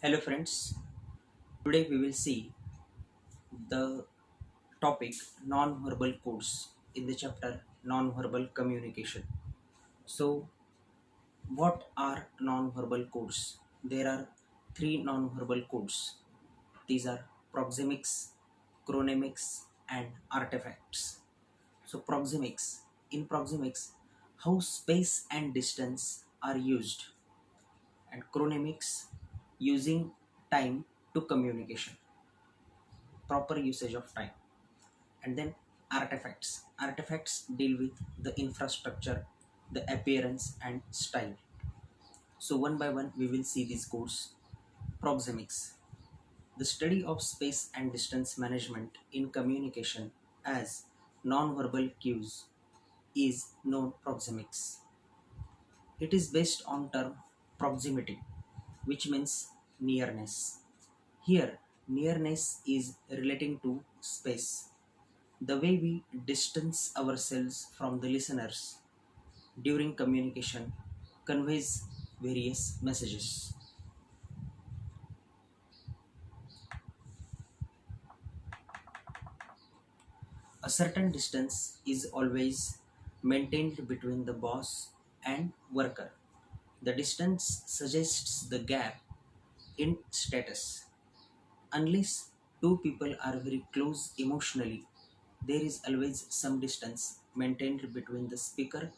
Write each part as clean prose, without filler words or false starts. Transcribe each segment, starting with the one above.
Hello friends, today we will see the topic non-verbal codes in the chapter non-verbal communication. So what are non-verbal codes? There are three non-verbal codes. These are proxemics, chronemics and artifacts. So proxemics, how space and distance are used, and chronemics, using time to communication, proper usage of time. And then artifacts deal with the infrastructure, the appearance and style. So one by one we will see these codes. Proxemics, the study of space and distance management in communication as non-verbal cues, is known proxemics. It is based on term proximity, which means nearness. Here nearness is relating to space. The way we distance ourselves from the listeners during communication conveys various messages. A certain distance is always maintained between the boss and worker. The distance suggests the gap in status. Unless two people are very close emotionally, there is always some distance maintained between the speaker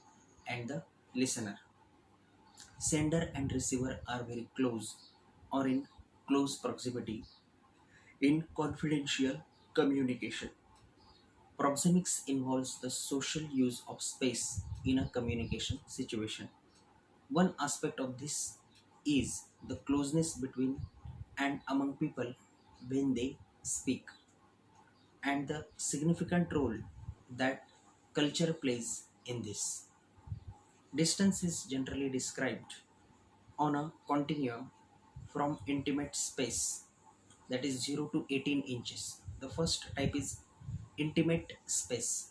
and the listener. Sender and receiver are very close or in close proximity in confidential communication. Proxemics involves the social use of space in a communication situation. One aspect of this is the closeness between and among people when they speak, and the significant role that culture plays in this. Distance is generally described on a continuum from intimate space, that is 0 to 18 inches. The first type is intimate space.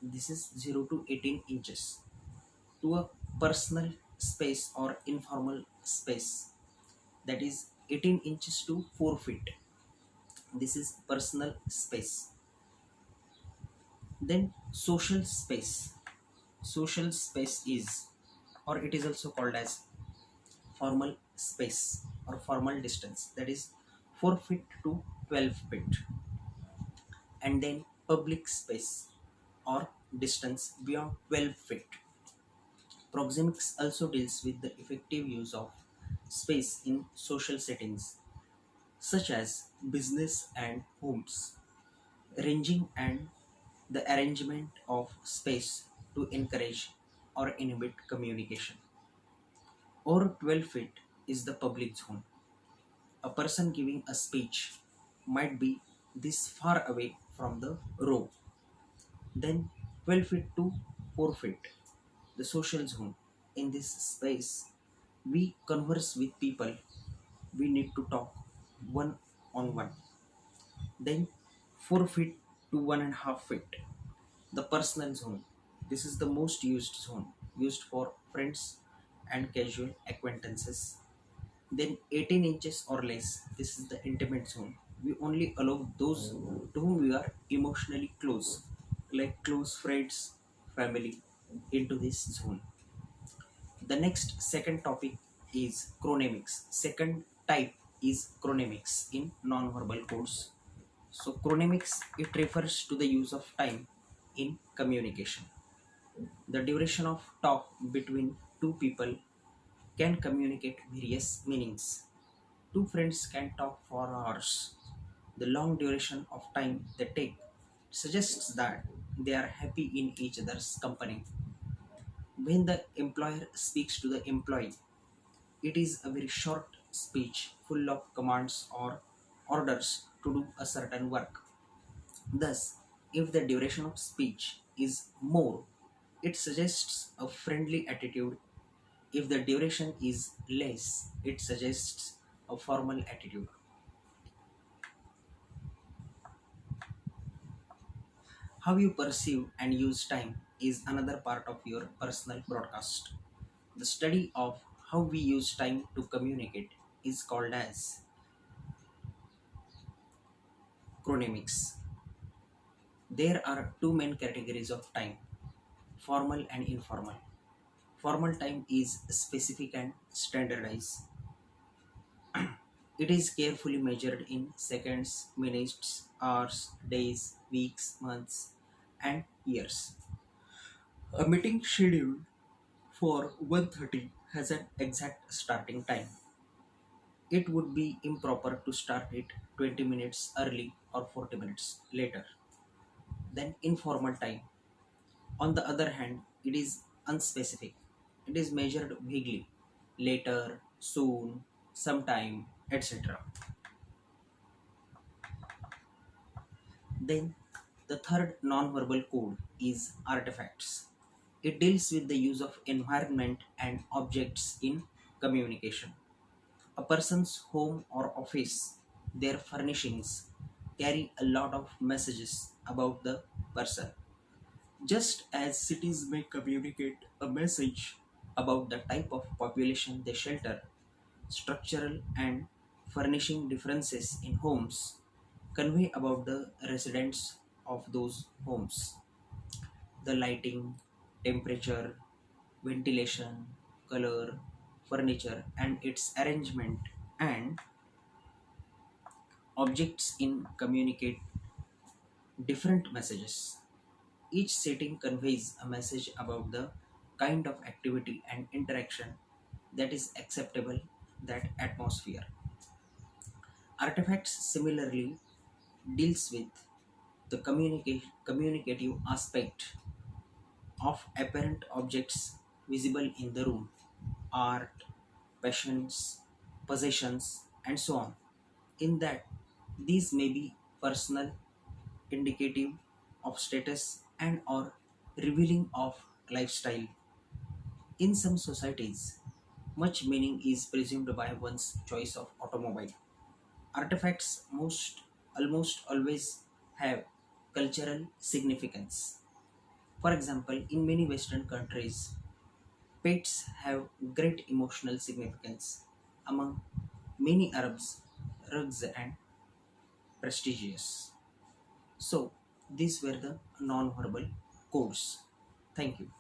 This is 0 to 18 inches. To a personal space or informal space, that is 18 inches to 4 feet. This is personal space. Then social space. Social space is, or it is also called as formal space or formal distance, that is 4 feet to 12 feet. And then public space or distance beyond 12 feet. Proxemics also deals with the effective use of space in social settings such as business and homes, ranging and the arrangement of space to encourage or inhibit communication. Over 12 feet is the public zone. A person giving a speech might be this far away from the row. Then 12 feet to 4 feet, the social zone. In this space, we converse with people. We need to talk one on one. Then 4 feet to 1.5 feet, the personal zone. This is the most used zone, used for friends and casual acquaintances. Then 18 inches or less, this is the intimate zone. We only allow those to whom we are emotionally close, like close friends, family, into this zone. The next second topic is chronemics. Second type is chronemics in non-verbal codes. So chronemics, it refers to the use of time in communication. The duration of talk between two people can communicate various meanings. Two friends can talk for hours. The long duration of time they take suggests that they are happy in each other's company. When the employer speaks to the employee, it is a very short speech full of commands or orders to do a certain work. Thus, if the duration of speech is more, it suggests a friendly attitude. If the duration is less, it suggests a formal attitude. How you perceive and use time is another part of your personal broadcast. The study of how we use time to communicate is called as chronemics. There are two main categories of time: formal and informal. Formal time is specific and standardized. It is carefully measured in seconds, minutes, hours, days, weeks, months, and years. A meeting scheduled for 1:30 has an exact starting time. It would be improper to start it 20 minutes early or 40 minutes later. Then informal time. On the other hand, it is unspecific. It is measured vaguely: later, soon, sometime, etc. Then the third non-verbal code is artifacts. It deals with the use of environment and objects in communication. A person's home or office, their furnishings, carry a lot of messages about the person. Just as cities may communicate a message about the type of population they shelter, structural and furnishing differences in homes convey about the residents of those homes. The lighting, temperature, ventilation, color, furniture, and its arrangement and objects in communicate different messages. Each setting conveys a message about the kind of activity and interaction that is acceptable, that atmosphere. Artifacts similarly deals with the communicative aspect of apparent objects visible in the room, art, passions, possessions, and so on. In that, these may be personal, indicative of status, and or revealing of lifestyle. In some societies, much meaning is presumed by one's choice of automobile. Artifacts most almost always have cultural significance. For example, in many Western countries, pets have great emotional significance. Among many Arabs, rugs and prestigious. So, these were the non-verbal codes. Thank you.